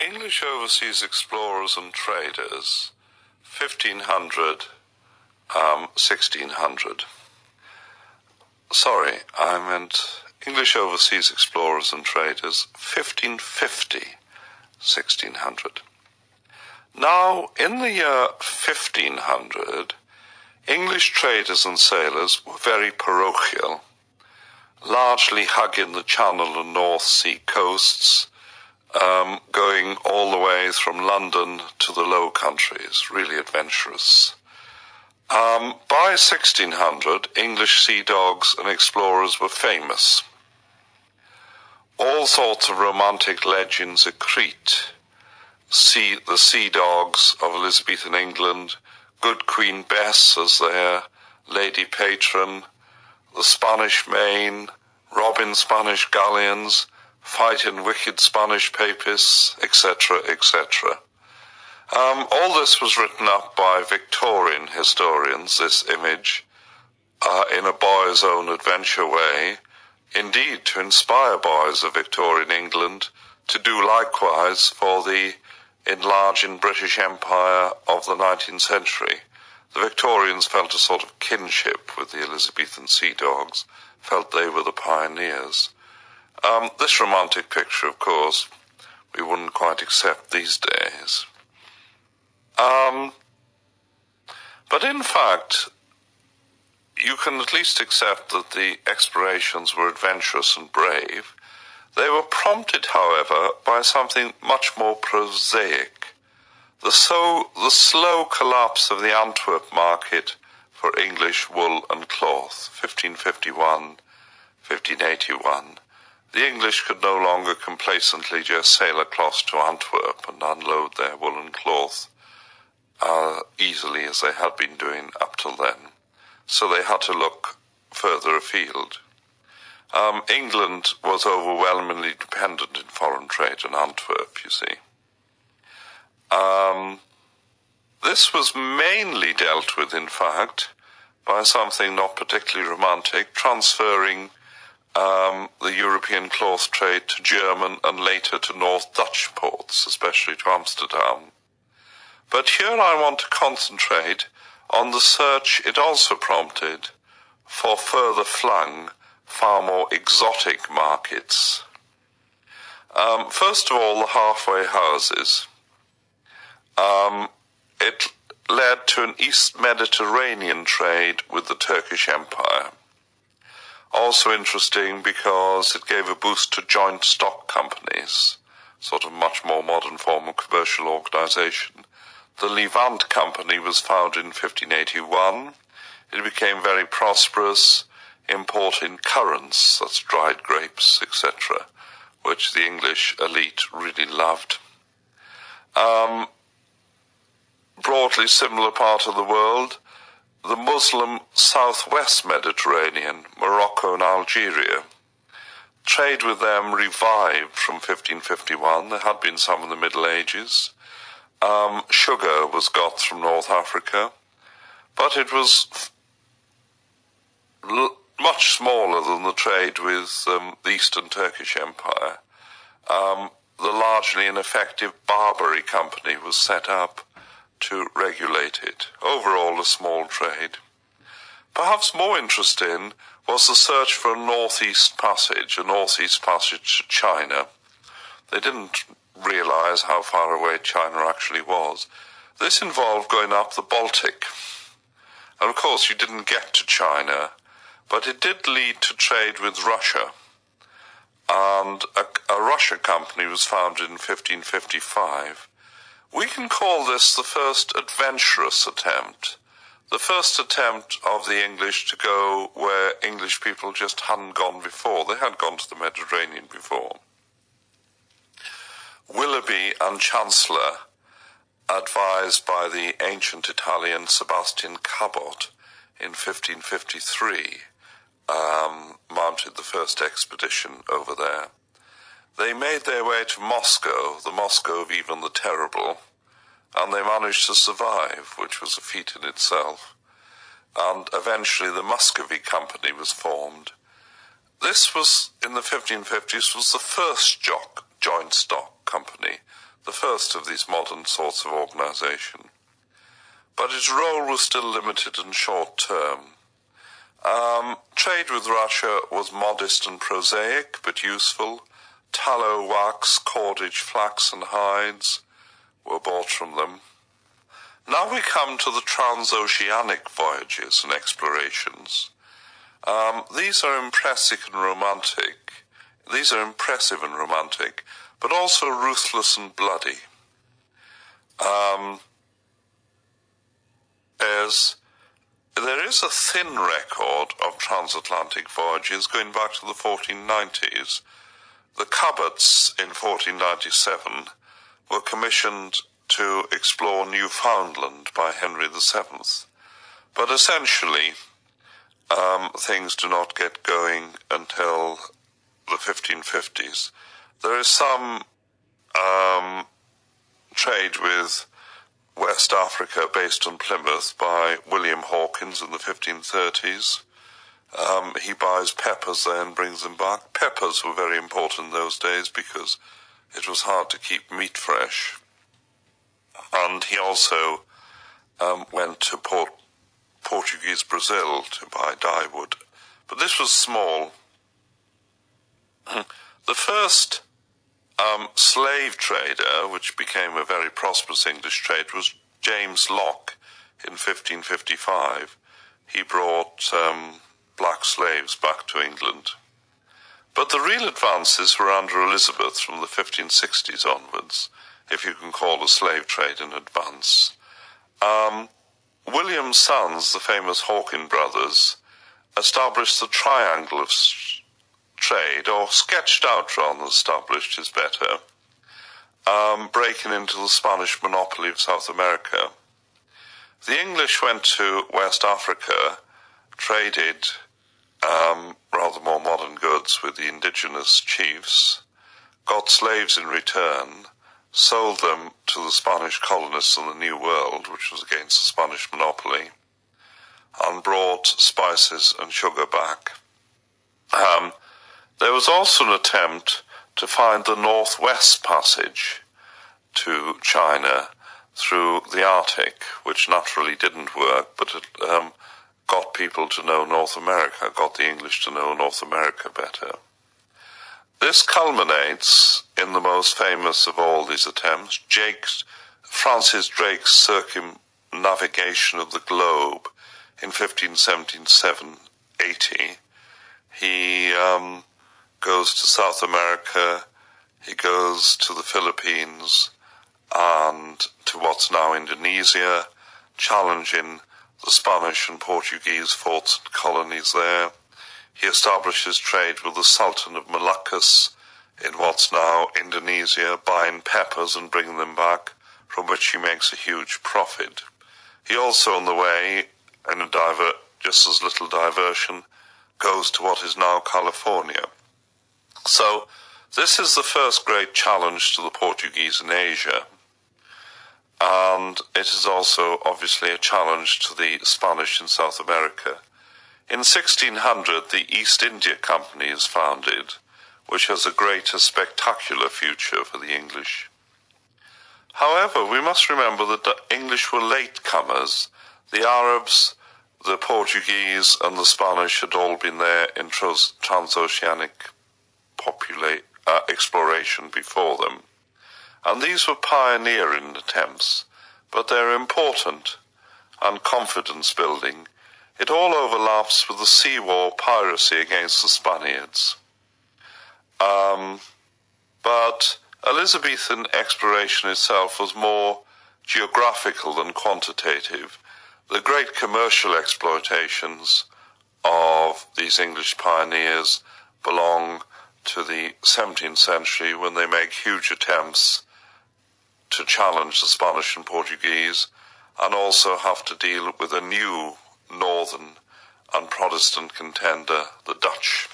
English overseas explorers and traders, 1500, 1600. Sorry, I meant English overseas explorers and traders, 1550, 1600. Now, in the year 1500, English traders and sailors were very parochial, largely hugging the Channel and North Sea coasts, going all the way from London to the Low Countries, really adventurous. By 1600, English sea dogs and explorers were famous. All sorts of romantic legends accrete. The sea dogs of Elizabethan England, Good Queen Bess as their lady patron, the Spanish Main, robbing Spanish galleons, fighting wicked Spanish papists, etc., etc. All this was written up by Victorian historians, this image, in a boy's own adventure way, indeed to inspire boys of Victorian England to do likewise for the enlarging British Empire of the 19th century. The Victorians felt a sort of kinship with the Elizabethan sea dogs, felt they were the pioneers. This romantic picture, of course, we wouldn't quite accept these days. But in fact, you can at least accept that the explorations were adventurous and brave. They were prompted, however, by something much more prosaic. The slow collapse of the Antwerp market for English wool and cloth, 1551, 1581. The English could no longer complacently just sail across to Antwerp and unload their woolen cloth easily as they had been doing up till then. So they had to look further afield. England was overwhelmingly dependent in foreign trade in Antwerp, you see. This was mainly dealt with, in fact, by something not particularly romantic, transferring the European cloth trade to German and later to North Dutch ports, especially to Amsterdam. But here I want to concentrate on the search it also prompted for further flung, far more exotic markets. First of all, the halfway houses. It led to an East Mediterranean trade with the Turkish Empire. Also interesting because it gave a boost to joint stock companies, sort of much more modern form of commercial organization. The Levant Company was founded in 1581. It became very prosperous, importing currants, that's dried grapes, etc., which the English elite really loved. Broadly similar part of the world, the Muslim southwest Mediterranean, Morocco and Algeria. Trade with them revived from 1551. There had been some in the Middle Ages. Sugar was got from North Africa, but it was much smaller than the trade with the Eastern Turkish Empire. The largely ineffective Barbary Company was set up to regulate it. Overall, a small trade. Perhaps more interesting was the search for a northeast passage to China. They didn't realize how far away China actually was. This involved going up the Baltic. And of course, you didn't get to China, but it did lead to trade with Russia. And a Russia company was founded in 1555. We can call this the first adventurous attempt. The first attempt of the English to go where English people just hadn't gone before. They had gone to the Mediterranean before. Willoughby and Chancellor, advised by the ancient Italian Sebastian Cabot in 1553, mounted the first expedition over there. They made their way to Moscow, the Moscow of Ivan the Terrible, and they managed to survive, which was a feat in itself. And eventually the Muscovy Company was formed. This was, in the 1550s, was the first joint stock company. the first of these modern sorts of organization. But its role was still limited and short-term. Trade with Russia was modest and prosaic, but useful. Tallow, wax, cordage, flax, and hides were bought from them. Now we come to the transoceanic voyages and explorations. These are impressive and romantic. But also ruthless and bloody. There is a thin record of transatlantic voyages going back to the 1490s. The Cubbotts in 1497 were commissioned to explore Newfoundland by Henry VII. But essentially, things do not get going until the 1550s. There is some trade with West Africa based on Plymouth by William Hawkins in the 1530s. He buys peppers there and brings them back. Peppers were very important in those days because it was hard to keep meat fresh. And he also went to Portuguese Brazil to buy dyewood. But this was small. The first slave trader, which became a very prosperous English trade, was James Locke in 1555. He brought black slaves back to England. But the real advances were under Elizabeth from the 1560s onwards, if you can call a slave trade an advance. William's sons, the famous Hawkin brothers, established the triangle of trade, or sketched out rather than established is better, breaking into the Spanish monopoly of South America. The English went to West Africa, traded rather more modern goods with the indigenous chiefs, got slaves in return, sold them to the Spanish colonists in the New World, which was against the Spanish monopoly, and brought spices and sugar back. There was also an attempt to find the Northwest Passage to China through the Arctic, which naturally didn't work, but it got people to know North America, got the English to know North America better. This culminates in the most famous of all these attempts, Francis Drake's circumnavigation of the globe in 1577-80. He goes to South America, he goes to the Philippines, and to what's now Indonesia, challenging the Spanish and Portuguese forts and colonies there. He establishes trade with the Sultan of Moluccas in what's now Indonesia, buying peppers and bringing them back, from which he makes a huge profit. He also, on the way, in just as little diversion, goes to what is now California. So this is the first great challenge to the Portuguese in Asia, and it is also obviously a challenge to the Spanish in South America. In 1600, the East India Company is founded, which has a great, spectacular future for the English. However, we must remember that the English were latecomers. The Arabs, the Portuguese, and the Spanish had all been there in transoceanic exploration before them. And these were pioneering attempts, but they're important and confidence building. It all overlaps with the sea war piracy against the Spaniards. But Elizabethan exploration itself was more geographical than quantitative. The great commercial exploitations of these English pioneers belong to the 17th century, when they make huge attempts to challenge the Spanish and Portuguese, and also have to deal with a new northern and Protestant contender, the Dutch.